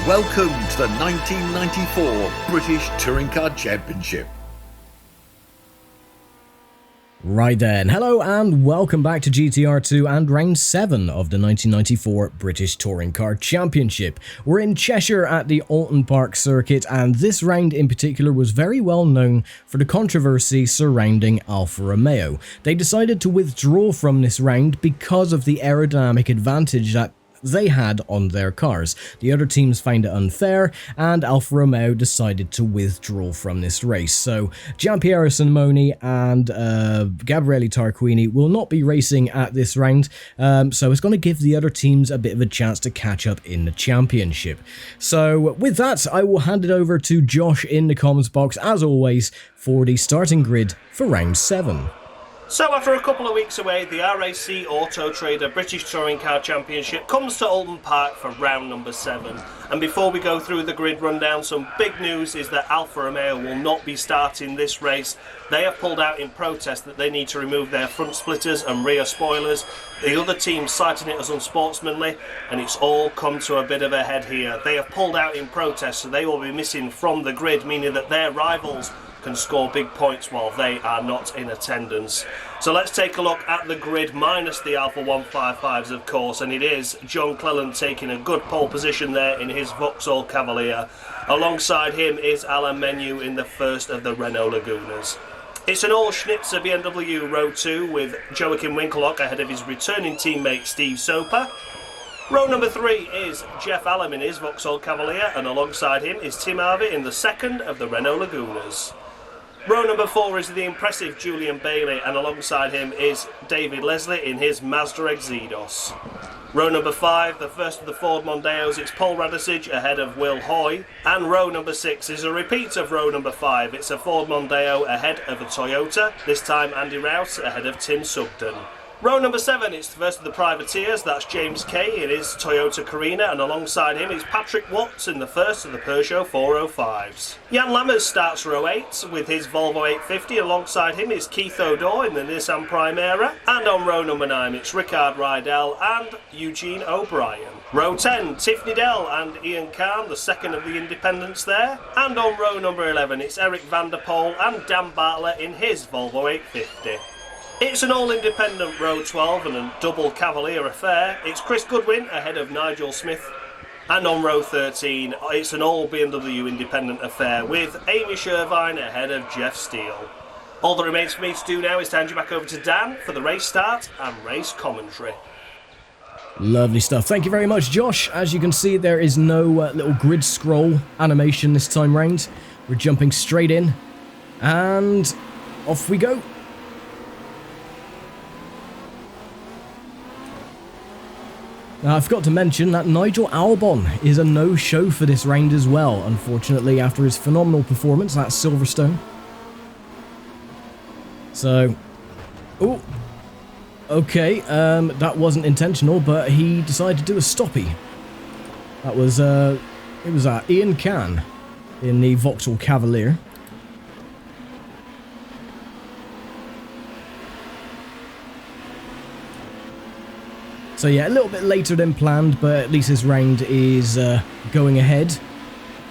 Welcome to the 1994 British Touring Car Championship. Right then, hello and welcome back to GTR 2 and round 7 of the 1994 British Touring Car Championship. We're in Cheshire at the Oulton Park circuit, and this round in particular was very well known for the controversy surrounding Alfa Romeo. They decided to withdraw from this round because of the aerodynamic advantage that they had on their cars. The other teams found it unfair, and Alfa Romeo decided to withdraw from this race. So Giampiero Simoni and Gabriele Tarquini will not be racing at this round, so it's going to give the other teams a bit of a chance to catch up in the championship. So with that, I will hand it over to Josh in the comments box, as always, for the starting grid for round 7. So after a couple of weeks away, the RAC Auto Trader British Touring Car Championship comes to Oulton Park for round number 7. And before we go through the grid rundown, some big news is that Alfa Romeo will not be starting this race. They have pulled out in protest that they need to remove their front splitters and rear spoilers. The other team citing it as unsportsmanly, and it's all come to a bit of a head here. They have pulled out in protest, so they will be missing from the grid, meaning that their rivals can score big points while they are not in attendance. So let's take a look at the grid minus the Alfa 155s, of course, and it is John Cleland taking a good pole position there in his Vauxhall Cavalier. Alongside him is Alain Menu in the first of the Renault Lagunas. It's an all-Schnitzer BMW Row 2 with Joachim Winkelhock ahead of his returning teammate Steve Soper. Row number 3 is Jeff Allen in his Vauxhall Cavalier, and alongside him is Tim Harvey in the second of the Renault Lagunas. Row number 4 is the impressive Julian Bailey, and alongside him is David Leslie in his Mazda Exedos. Row number 5, the first of the Ford Mondeos, it's Paul Radisich ahead of Will Hoy. And row number 6 is a repeat of row number 5. It's a Ford Mondeo ahead of a Toyota, this time Andy Rouse ahead of Tim Sugden. Row number 7, it's the first of the Privateers, that's James Kay in his Toyota Carina, and alongside him is Patrick Watts in the first of the Peugeot 405s. Jan Lammers starts row 8 with his Volvo 850, alongside him is Keith O'Dore in the Nissan Primera, and on row number 9 it's Rickard Rydell and Eugene O'Brien. Row 10, Tiffany Dell and Ian Kahn, the second of the independents there, and on row number 11 it's Eric van der Poel and Dan Bartlett in his Volvo 850. It's an all-independent row 12 and a double Cavalier affair. It's Chris Goodwin ahead of Nigel Smith. And on row 13, it's an all BMW independent affair with Amy Shervine ahead of Jeff Steele. All that remains for me to do now is to hand you back over to Dan for the race start and race commentary. Lovely stuff. Thank you very much, Josh. As you can see, there is no little grid scroll animation this time round. We're jumping straight in, and off we go. Now, I forgot to mention that Nigel Albon is a no-show for this round as well, unfortunately, after his phenomenal performance at Silverstone. So, oh, okay, that wasn't intentional, but he decided to do a stoppie. That was, it was Ian Kahn in the Vauxhall Cavalier. So yeah, a little bit later than planned, but at least this round is going ahead.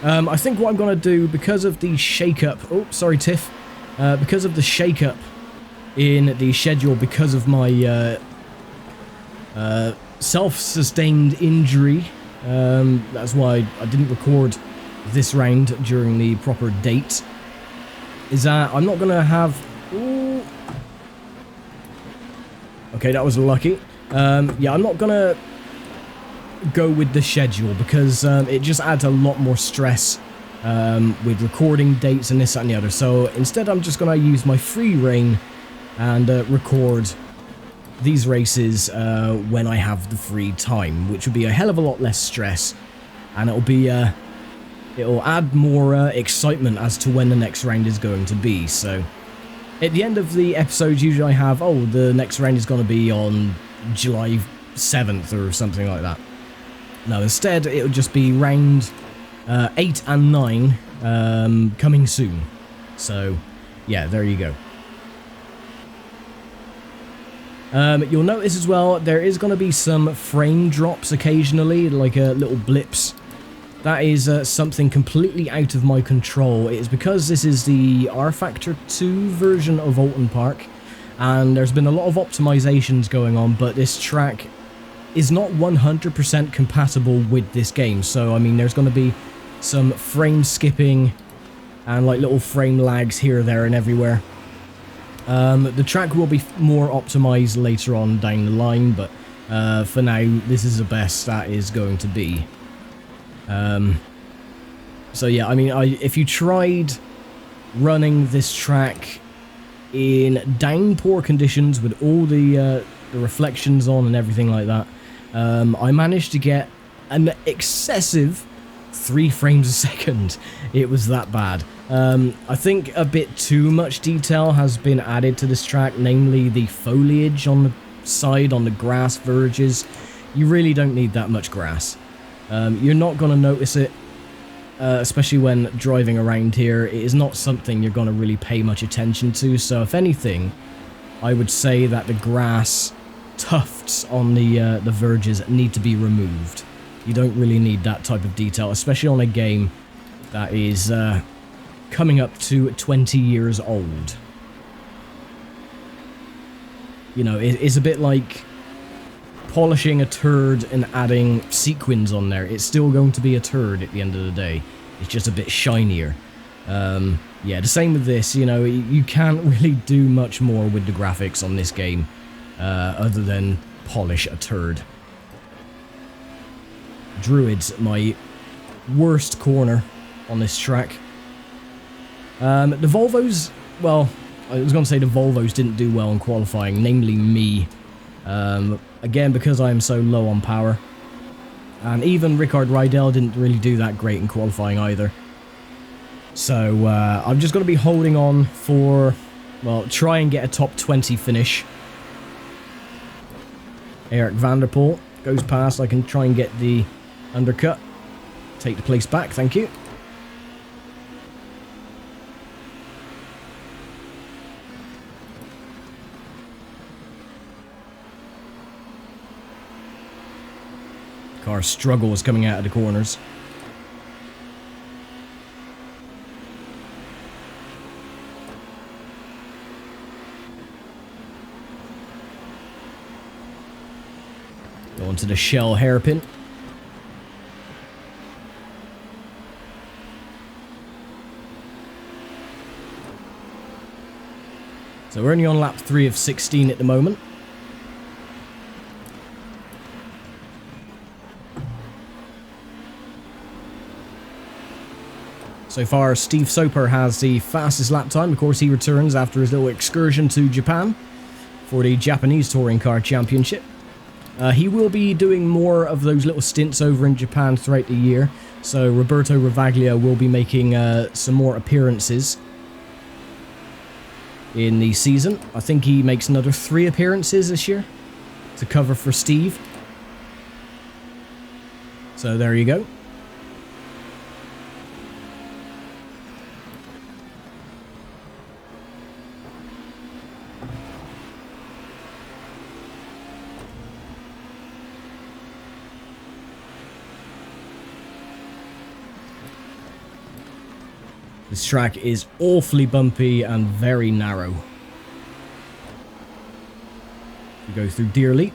I think what I'm going to do, because of the shake-up... Oh, sorry, Tiff. Because of the shake-up in the schedule, because of my self-sustained injury, that's why I didn't record this round during the proper date, is that I'm not going to have... Ooh. Okay, that was lucky. Yeah, I'm not gonna go with the schedule because it just adds a lot more stress with recording dates and this, that, and the other. So instead, I'm just gonna use my free reign and record these races when I have the free time, which would be a hell of a lot less stress, and it'll be it'll add more excitement as to when the next round is going to be. So at the end of the episodes, usually I have, oh, the next round is going to be on July 7th or something like that. No, instead it'll just be round 8 and 9 coming soon. So yeah, there you go. You'll notice as well there is going to be some frame drops occasionally, like little blips that is something completely out of my control. It is because this is the R Factor 2 version of Oulton Park, and there's been a lot of optimizations going on, but this track is not 100% compatible with this game. So, I mean, there's going to be some frame skipping and like little frame lags here, there, and everywhere. The track will be more optimized later on down the line, but for now, this is the best that is going to be. So yeah, I mean, if you tried running this track in downpour conditions with all the reflections on and everything like that, I managed to get an excessive 3 frames a second. It was that bad. I think a bit too much detail has been added to this track, namely the foliage on the side, on the grass verges. You really don't need that much grass. You're not going to notice it, especially when driving around here. It is not something you're going to really pay much attention to, so if anything, I would say that the grass tufts on the verges need to be removed. You don't really need that type of detail, especially on a game that is coming up to 20 years old. You know, it's a bit like polishing a turd and adding sequins on there. It's still going to be a turd at the end of the day. It's just a bit shinier. Yeah, the same with this. You know, you can't really do much more with the graphics on this game other than polish a turd. Druid's my worst corner on this track. The Volvos, well, I was going to say the Volvos didn't do well in qualifying, namely me. Again, because I am so low on power. And even Rickard Rydell didn't really do that great in qualifying either. So, I'm just going to be holding on for, well, try and get a top 20 finish. Eric Vanderpool goes past. I can try and get the undercut. Take the place back, thank you. Car struggles coming out of the corners. Going to the shell hairpin. So we're only on lap 3 of 16 at the moment. So far, Steve Soper has the fastest lap time. Of course, he returns after his little excursion to Japan for the Japanese Touring Car Championship. He will be doing more of those little stints over in Japan throughout the year. So Roberto Ravaglia will be making some more appearances in the season. I think he makes another 3 appearances this year to cover for Steve. So there you go. This track is awfully bumpy and very narrow. We go through Deer Leap.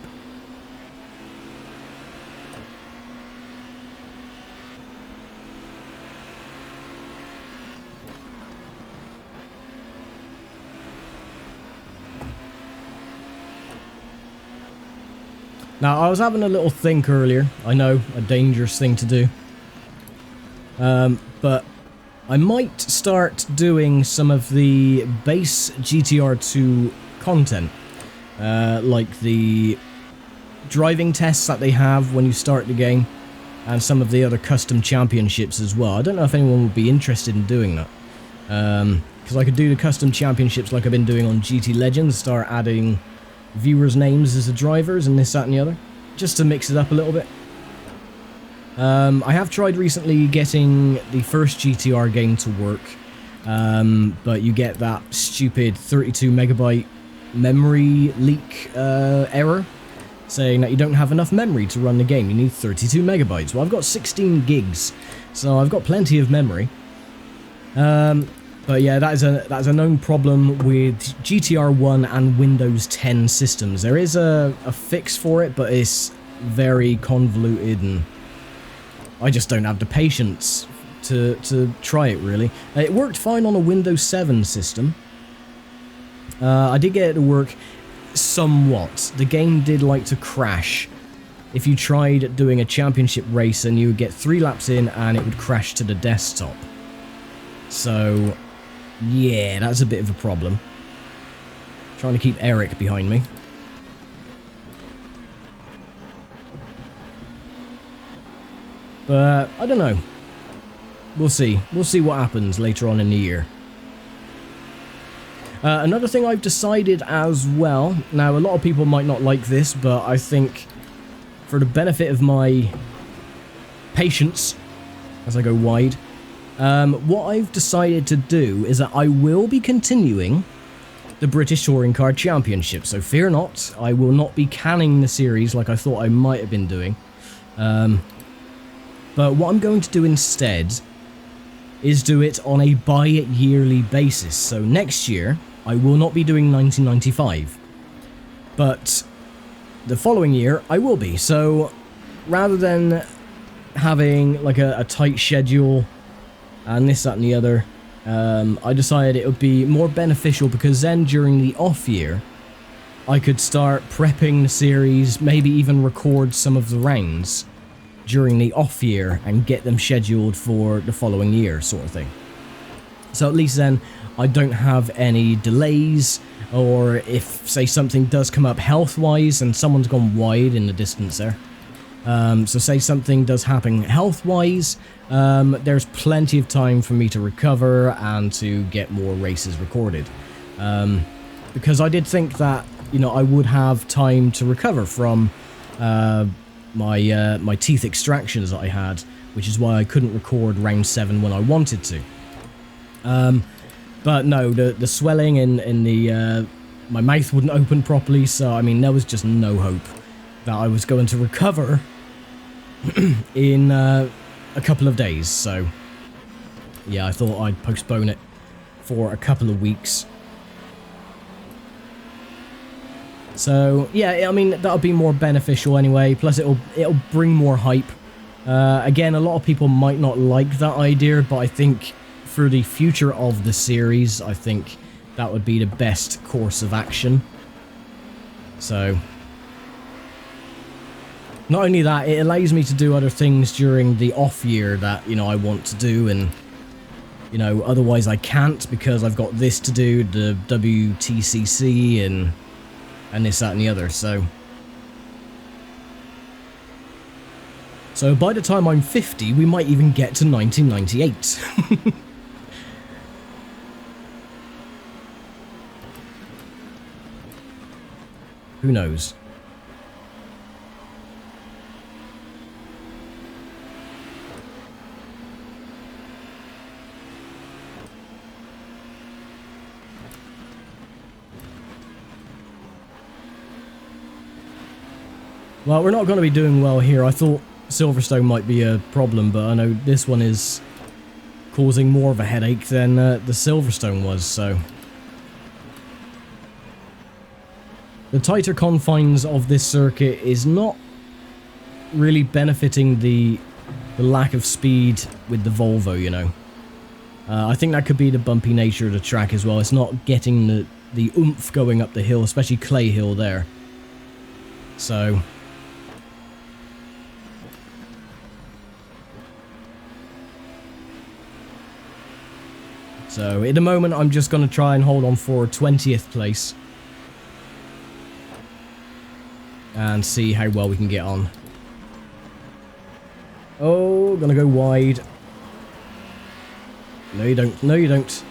Now, I was having a little think earlier. I know, a dangerous thing to do. But I might start doing some of the base GTR2 content, like the driving tests that they have when you start the game, and some of the other custom championships as well. I don't know if anyone would be interested in doing that, because I could do the custom championships like I've been doing on GT Legends, start adding viewers' names as the drivers and this, that and the other, just to mix it up a little bit. I have tried recently getting the first GTR game to work, but you get that stupid 32 megabyte memory leak error saying that you don't have enough memory to run the game. You need 32 megabytes. Well, I've got 16 gigs, so I've got plenty of memory. But yeah, that is a known problem with GTR 1 and Windows 10 systems. There is a fix for it, but it's very convoluted, and I just don't have the patience to try it, really. It worked fine on a Windows 7 system. I did get it to work somewhat. The game did like to crash. If you tried doing a championship race and you would get 3 laps in and it would crash to the desktop. So, yeah, that's a bit of a problem. Trying to keep Eric behind me. But, I don't know. We'll see. We'll see what happens later on in the year. Another thing I've decided as well, now a lot of people might not like this, but I think for the benefit of my patience as I go wide, what I've decided to do is that I will be continuing the British Touring Car Championship, so fear not, I will not be canning the series like I thought I might have been doing. But what I'm going to do instead is do it on a bi-yearly basis. So next year, I will not be doing 1995, but the following year I will be. So rather than having like a tight schedule and this, that and the other, I decided it would be more beneficial because then during the off year I could start prepping the series, maybe even record some of the rounds during the off year and get them scheduled for the following year, sort of thing. So at least then I don't have any delays, or if, say, something does come up health-wise, and someone's gone wide in the distance there. So say something does happen health-wise, there's plenty of time for me to recover and to get more races recorded. Because I did think that, you know, I would have time to recover from my teeth extractions that I had, which is why I couldn't record round 7 when I wanted to. But no, the swelling in the my mouth wouldn't open properly, so I mean there was just no hope that I was going to recover in a couple of days. So yeah, I thought I'd postpone it for a couple of weeks. So yeah, I mean that'll be more beneficial anyway. Plus it'll bring more hype. Again, a lot of people might not like that idea, but I think for the future of the series, I think that would be the best course of action. So not only that, it allows me to do other things during the off year that, you know, I want to do, and you know, otherwise I can't because I've got this to do, the WTCC and this, that and the other. So by the time I'm 50, we might even get to 1998. Who knows? Well, we're not going to be doing well here. I thought Silverstone might be a problem, but I know this one is causing more of a headache than the Silverstone was, so the tighter confines of this circuit is not really benefiting the lack of speed with the Volvo, you know. I think that could be the bumpy nature of the track as well. It's not getting the oomph going up the hill, especially Clay Hill there. So at the moment I'm just going to try and hold on for 20th place and see how well we can get on. Oh, gonna go wide. No you don't, no you don't.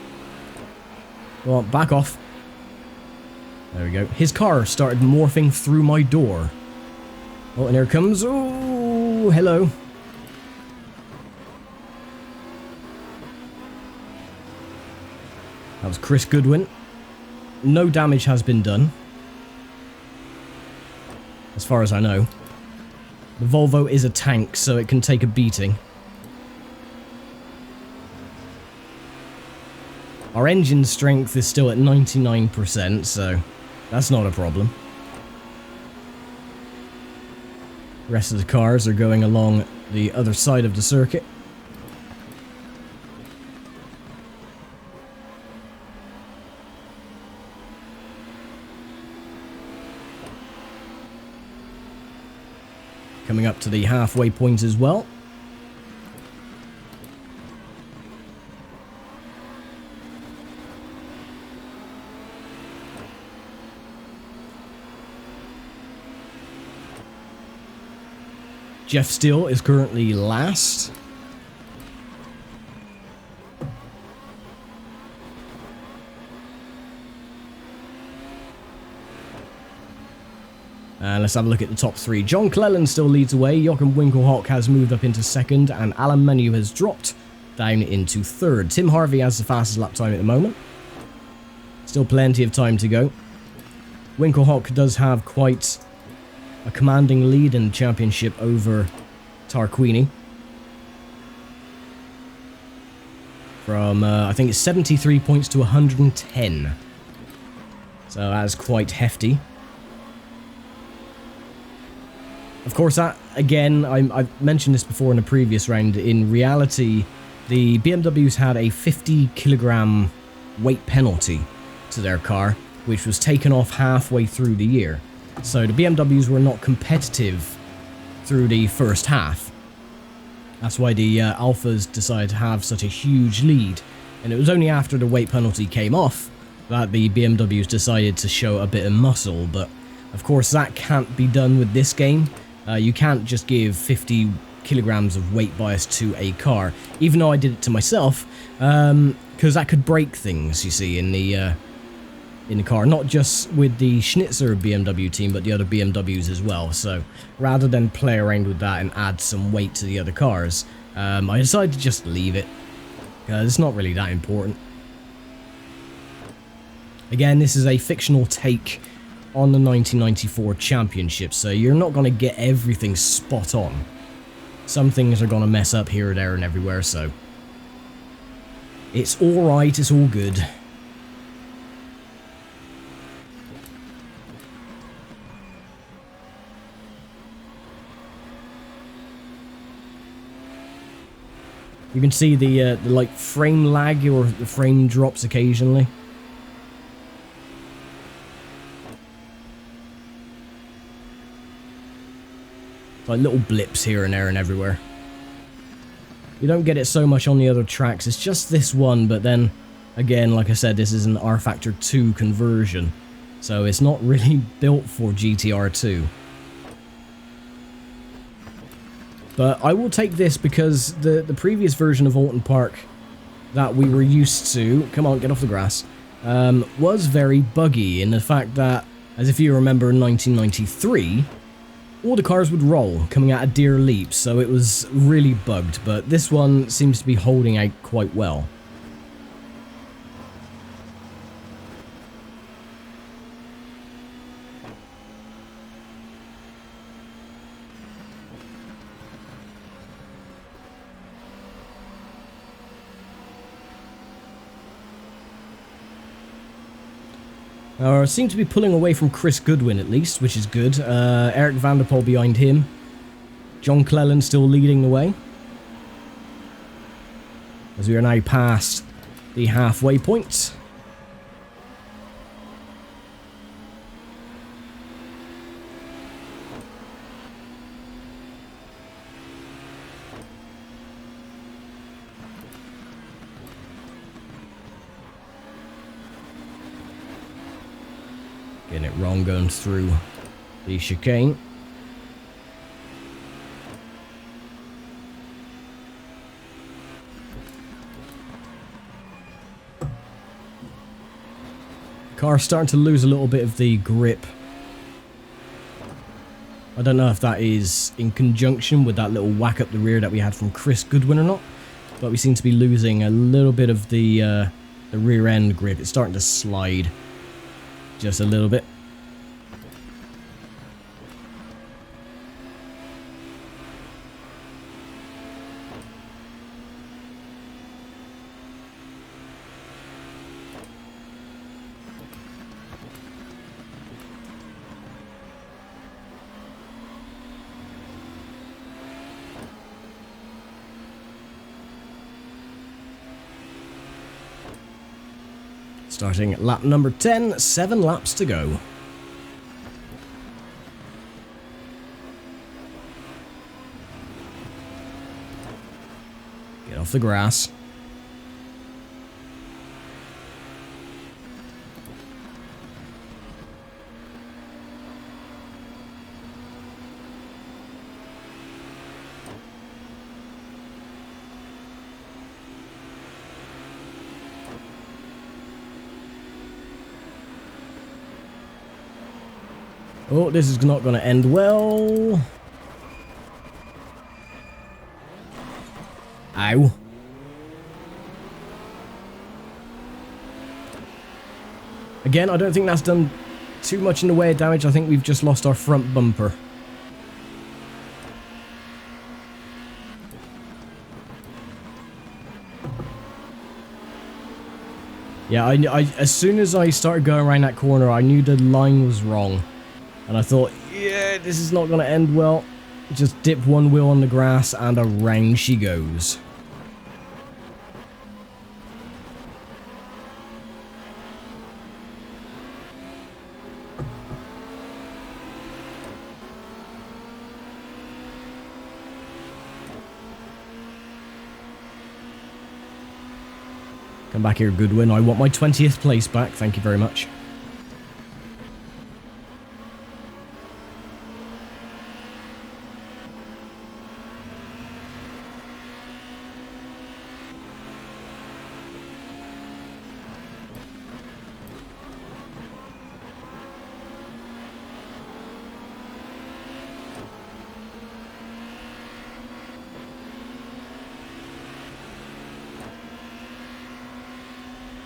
Go on, back off. There we go. His car started morphing through my door. Oh, and here it comes. Oh, hello. That was Chris Goodwin. No damage has been done. as far as I know. The Volvo is a tank, so it can take a beating. Our engine strength is still at 99%, so that's not a problem. The rest of the cars are going along the other side of the circuit. Coming up to the halfway point as well. Jeff Steele is currently last. Let's have a look at the top three. John Cleland still leads away. Joachim Winkelhock has moved up into second, and Alan Menu has dropped down into third. Tim Harvey has the fastest lap time at the moment. Still plenty of time to go. Winkelhock does have quite a commanding lead in the championship over Tarquini. From, I think it's 73 points to 110. So that's quite hefty. Of course, that, again, I've mentioned this before in a previous round. In reality, the BMWs had a 50 kilogram weight penalty to their car, which was taken off halfway through the year. So the BMWs were not competitive through the first half. That's why the Alphas decided to have such a huge lead. And it was only after the weight penalty came off that the BMWs decided to show a bit of muscle. But of course, that can't be done with this game. You can't just give 50 kilograms of weight bias to a car, even though I did it to myself, because that could break things, you see, in the car, not just with the Schnitzer BMW team, but the other BMWs as well. So rather than play around with that and add some weight to the other cars, I decided to just leave it, because it's not really that important. Again, this is a fictional take on the 1994 championship, so you're not going to get everything spot on. Some things are going to mess up here, there, and everywhere, so it's alright, it's all good. You can see the like frame lag or the frame drops occasionally. Like little blips here and there and everywhere. You don't get it so much on the other tracks, it's just this one, but then again, like I said, this is an R Factor 2 conversion, so it's not really built for GTR 2. But I will take this because the previous version of Oulton Park that we were used to, come on, get off the grass, was very buggy in the fact that, as if you remember in 1993, all the cars would roll, coming at a deer leap, so it was really bugged, but this one seems to be holding out quite well. Seem to be pulling away from Chris Goodwin at least, which is good. Eric van der Poel behind him. John Cleland still leading the way. As we are now past the halfway point. Getting it wrong going through the chicane. Car's starting to lose a little bit of the grip. I don't know if that is in conjunction with that little whack up the rear that we had from Chris Goodwin or not, but we seem to be losing a little bit of the rear end grip. It's starting to slide just a little bit. Starting lap number 10, 7 laps to go. Get off the grass. Oh, this is not going to end well. Ow. Again, I don't think that's done too much in the way of damage. I think we've just lost our front bumper. Yeah, I as soon as I started going around that corner, I knew the line was wrong. And I thought, yeah, this is not going to end well. Just dip one wheel on the grass and around she goes. Come back here, Goodwin. I want my 20th place back. Thank you very much.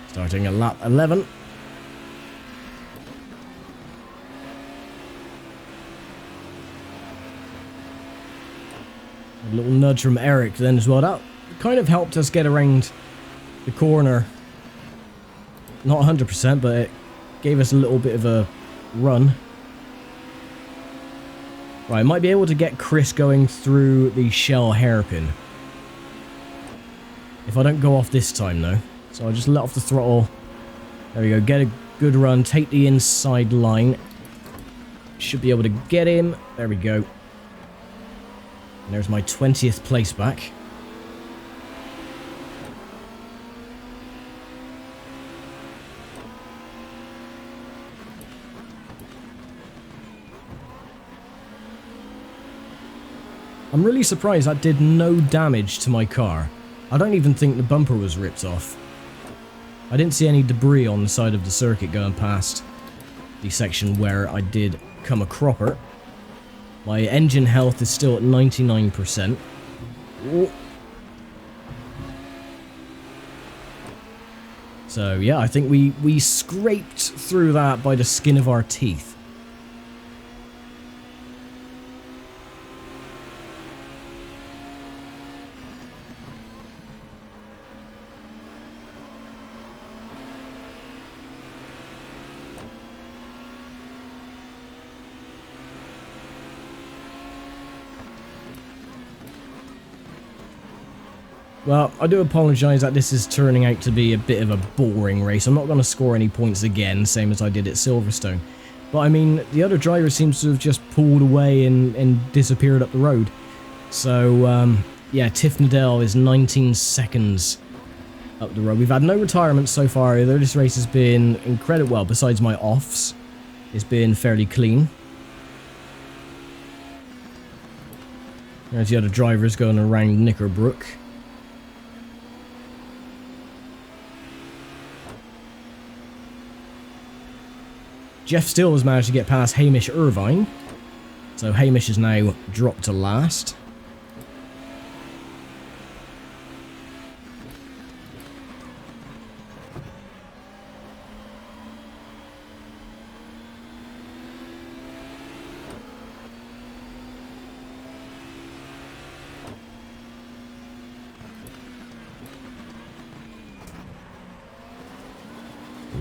Starting at lap 11. A little nudge from Eric then as well. That kind of helped us get around the corner. Not 100%, but it gave us a little bit of a run. Right, I might be able to get Chris going through the shell hairpin. If I don't go off this time, though. So I'll just let off the throttle. There we go. Get a good run. Take the inside line. Should be able to get him. There we go. And there's my 20th place back. I'm really surprised that did no damage to my car. I don't even think the bumper was ripped off. I didn't see any debris on the side of the circuit going past the section where I did come a cropper. My engine health is still at 99%. Ooh. So yeah, I think we scraped through that by the skin of our teeth. Well, I do apologise that this is turning out to be a bit of a boring race. I'm not going to score any points again, same as I did at Silverstone. But I mean, the other driver seems to have just pulled away and disappeared up the road. So, yeah, Tiff Nadell is 19 seconds up the road. We've had no retirements so far either. This race has been incredible. Well, besides my offs, it's been fairly clean. There's the other drivers going around Knickerbrook. Jeff Still has managed to get past Hamish Irvine. So Hamish is now dropped to last.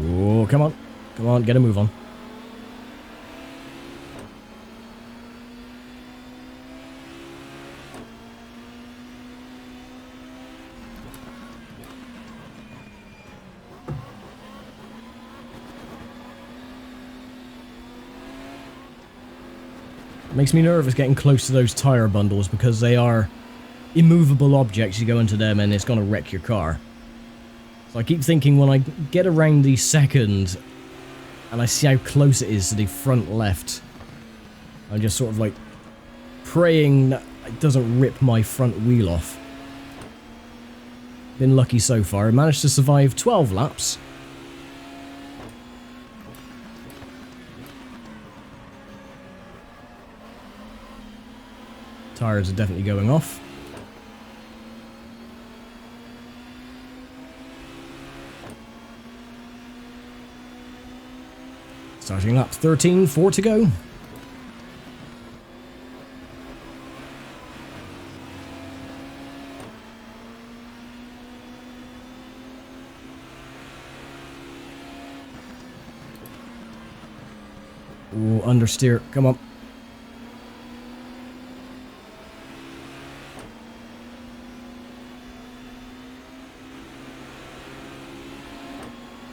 Oh, come on. Come on, get a move on. It makes me nervous getting close to those tyre bundles because they are immovable objects. You go into them and it's going to wreck your car. So I keep thinking when I get around the second and I see how close it is to the front left, I'm just sort of like praying that it doesn't rip my front wheel off. Been lucky so far. I managed to survive 12 laps. Tires are definitely going off. Starting lap 13, 4 to go. Ooh, understeer, come on.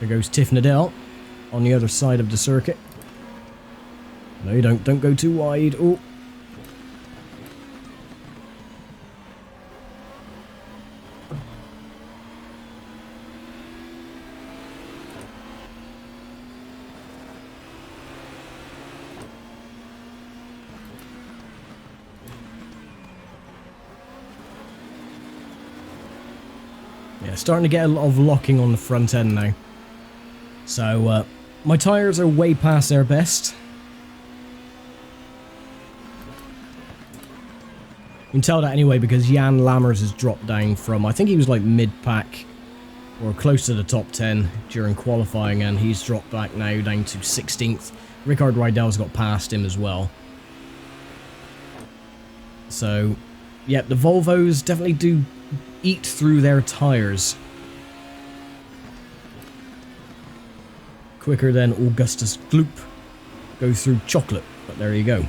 There goes Tiff Nadell on the other side of the circuit. No, you don't go too wide. Oh. Yeah, starting to get a lot of locking on the front end now. So, my tyres are way past their best. You can tell that anyway because Jan Lammers has dropped down from, I think he was like mid-pack or close to the top 10 during qualifying, and he's dropped back now down to 16th. Rickard Rydell's got past him as well. So, yeah, the Volvos definitely do eat through their tyres. Quicker than Augustus Gloop. Go through chocolate, but there you go.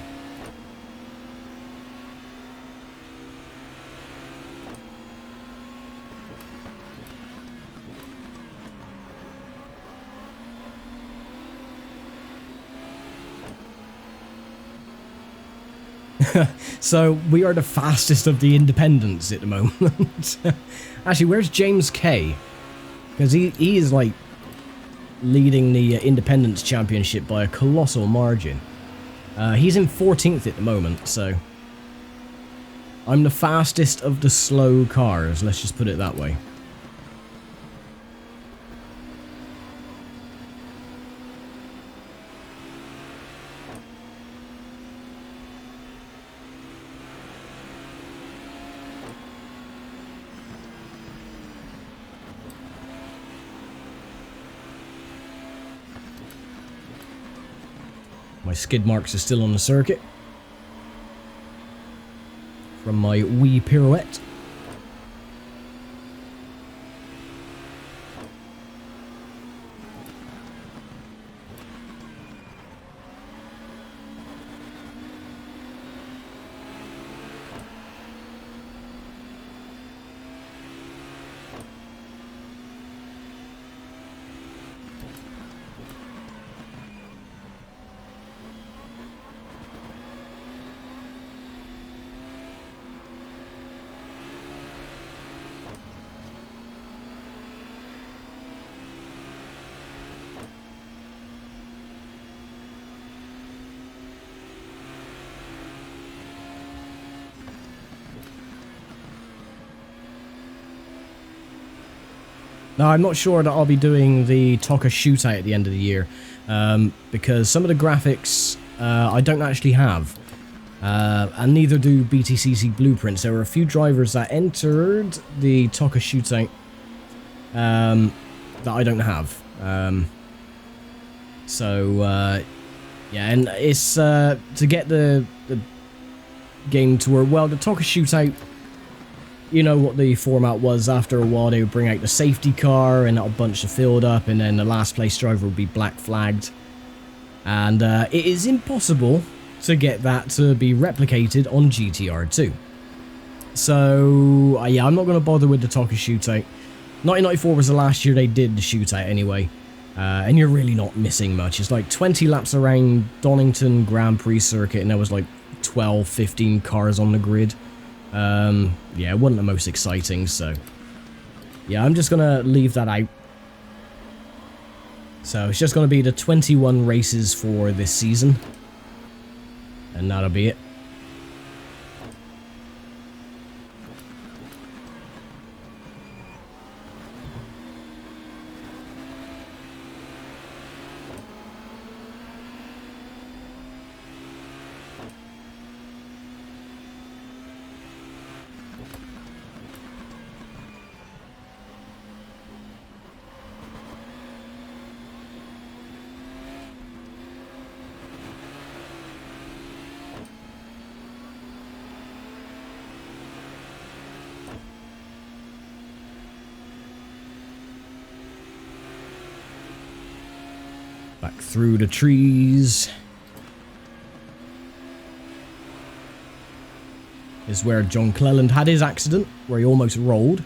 So, we are the fastest of the independents at the moment. Actually, where's James Kay? Because he is like leading the Independence Championship by a colossal margin. He's in 14th at the moment, so I'm the fastest of the slow cars, let's just put it that way. My skid marks are still on the circuit from my wee pirouette. Now, I'm not sure that I'll be doing the TOCA shootout at the end of the year, because some of the graphics I don't actually have, and neither do BTCC blueprints. There were a few drivers that entered the TOCA shootout that I don't have. Yeah, and it's to get the game to work well. The TOCA shootout, you know what the format was. After a while, they would bring out the safety car and that'll bunch the field up, and then the last place driver would be black flagged. And it is impossible to get that to be replicated on GTR 2. So, yeah, I'm not going to bother with the TOCA shootout. 1994 was the last year they did the shootout anyway. And you're really not missing much. It's like 20 laps around Donington Grand Prix circuit, and there was like 12, 15 cars on the grid. Yeah, it wasn't the most exciting, so... yeah, I'm just going to leave that out. So it's just going to be the 21 races for this season. And that'll be it. Back through the trees. Is where John Cleland had his accident, where he almost rolled.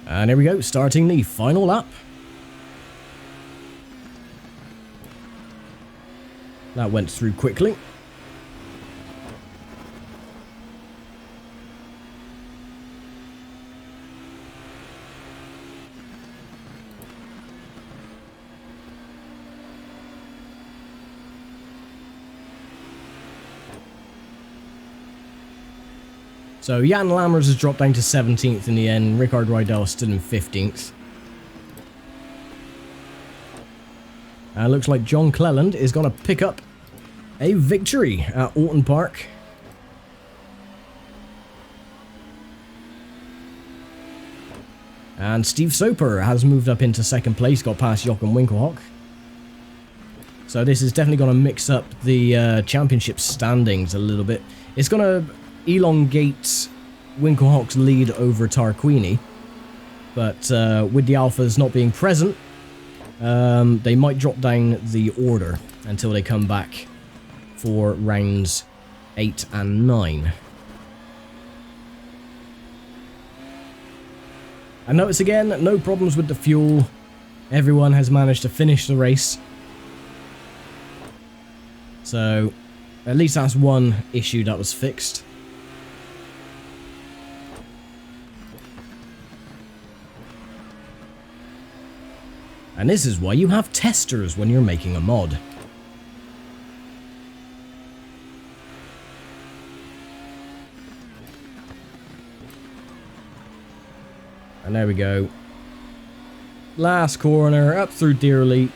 And here we go, starting the final lap. That went through quickly. So Jan Lammers has dropped down to 17th in the end. Rickard Rydell stood in 15th. And looks like John Cleland is going to pick up a victory at Oulton Park. And Steve Soper has moved up into second place, got past Jochen Winkelhock. So this is definitely going to mix up the championship standings a little bit. It's going to elongate Winkelhock's lead over Tarquini. But with the Alphas not being present, they might drop down the order until they come back for rounds 8 and 9. And notice again, no problems with the fuel. Everyone has managed to finish the race. So, at least that's one issue that was fixed. And this is why you have testers when you're making a mod. And there we go. Last corner, up through Deerleap.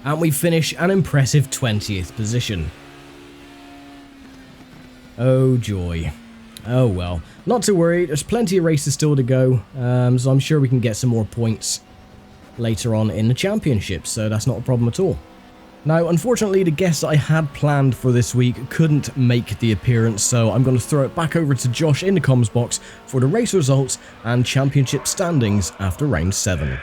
And we finish an impressive 20th position. Oh joy. Oh well. Not to worry, there's plenty of races still to go. So I'm sure we can get some more points later on in the championship, so that's not a problem at all. Now, unfortunately, the guests I had planned for this week couldn't make the appearance, so I'm going to throw it back over to Josh in the comms box for the race results and championship standings after round 7.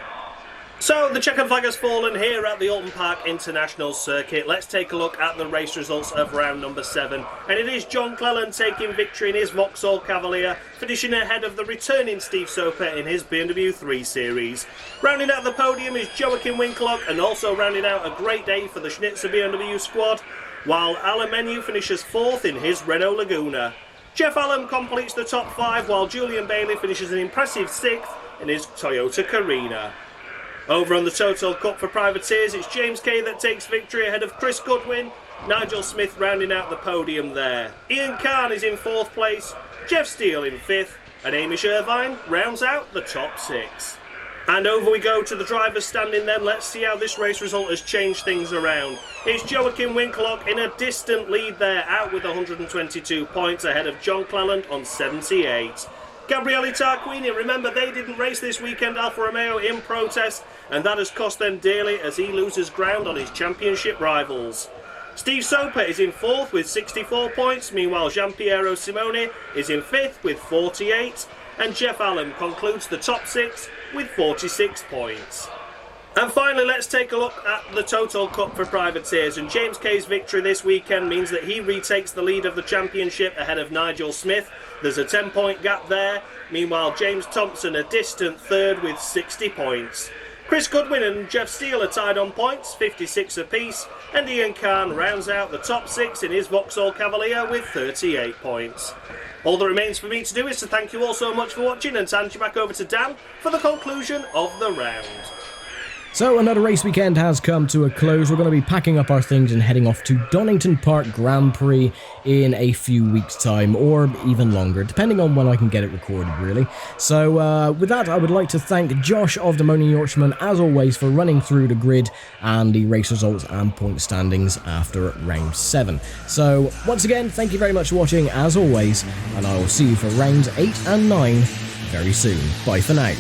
So, the checkered flag has fallen here at the Oulton Park International Circuit. Let's take a look at the race results of round number 7. And it is John Cleland taking victory in his Vauxhall Cavalier, finishing ahead of the returning Steve Soper in his BMW 3 Series. Rounding out the podium is Joachim Winkelhock, and also rounding out a great day for the Schnitzer BMW squad, while Alan Menu finishes 4th in his Renault Laguna. Jeff Allen completes the top 5, while Julian Bailey finishes an impressive 6th in his Toyota Carina. Over on the Total Cup for privateers, it's James Kay that takes victory ahead of Chris Goodwin. Nigel Smith rounding out the podium there. Ian Khan is in 4th place, Jeff Steele in 5th, and Amish Irvine rounds out the top 6. And over we go to the driver's standing then. Let's see how this race result has changed things around. It's Joachim Winkelhock in a distant lead there, out with 122 points ahead of John Cleland on 78. Gabriele Tarquini, remember they didn't race this weekend, Alfa Romeo, in protest, and that has cost them dearly as he loses ground on his championship rivals. Steve Soper is in 4th with 64 points, meanwhile Giampiero Simone is in 5th with 48, and Jeff Allen concludes the top 6 with 46 points. And finally, let's take a look at the Total Cup for privateers. And James Kay's victory this weekend means that he retakes the lead of the championship ahead of Nigel Smith. There's a 10-point gap there. Meanwhile, James Thompson a distant third with 60 points. Chris Goodwin and Jeff Steele are tied on points, 56 apiece, and Ian Khan rounds out the top 6 in his Vauxhall Cavalier with 38 points. All that remains for me to do is to thank you all so much for watching and to hand you back over to Dan for the conclusion of the round. So another race weekend has come to a close. We're going to be packing up our things and heading off to Donington Park Grand Prix in a few weeks' time, or even longer, depending on when I can get it recorded, really. So with that, I would like to thank Josh of The Moaning Yorkshireman, as always, for running through the grid and the race results and point standings after round 7. So once again, thank you very much for watching, as always, and I will see you for rounds 8 and 9 very soon. Bye for now.